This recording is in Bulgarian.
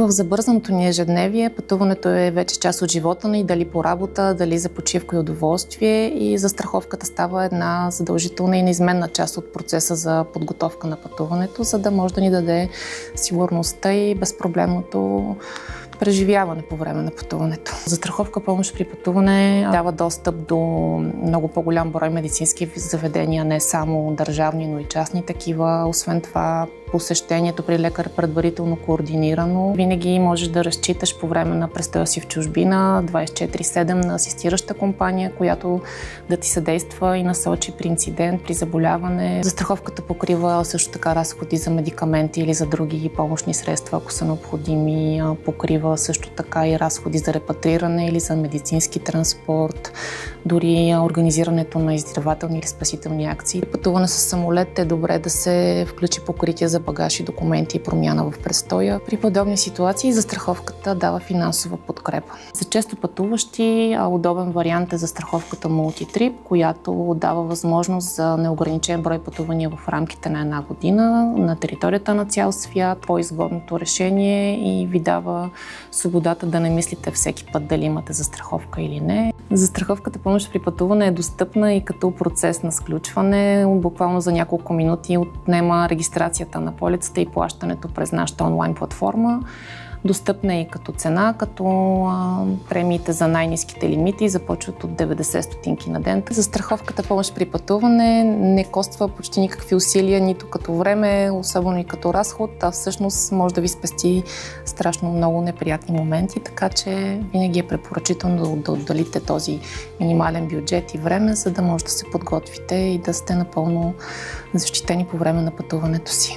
В забързаното ни ежедневие пътуването е вече част от живота ни, дали по работа, дали за почивка и удоволствие, и застраховката става една задължителна и неизменна част от процеса за подготовка на пътуването, за да може да ни даде сигурността и безпроблемното преживяване по време на пътуването. Застраховка помощ при пътуване дава достъп до много по-голям брой медицински заведения, не само държавни, но и частни такива. Освен това, посещението при лекар е предварително координирано. Винаги можеш да разчиташ по време на престоя си в чужбина 24/7 на асистираща компания, която да ти съдейства и насочи при инцидент, при заболяване. Застраховката покрива също така разходи за медикаменти или за други помощни средства, ако са необходими. Покрива също така и разходи за репатриране или за медицински транспорт, дори организирането на издирвателни или спасителни акции. Пътуване с самолет е добре да се включи покритие за багаж и документи и промяна в престоя. При подобни ситуации застраховката дава финансова подкрепа. За често пътуващи удобен вариант е застраховката Multitrip, която дава възможност за неограничен брой пътувания в рамките на една година на територията на цял свят. По-изгодното решение и ви дава свободата да не мислите всеки път дали имате застраховка или не. Застраховката помощ при пътуване е достъпна и като процес на сключване. Буквално за няколко минути отнема регистрацията на полицата и плащането през нашата онлайн платформа. Достъпна е и като цена, като премиите за най-ниските лимити започват от 90 стотинки на ден. Застраховката помощ при пътуване не коства почти никакви усилия, нито като време, особено и като разход, а всъщност може да ви спести страшно много неприятни моменти, така че винаги е препоръчително да отделите този минимален бюджет и време, за да може да се подготвите и да сте напълно защитени по време на пътуването си.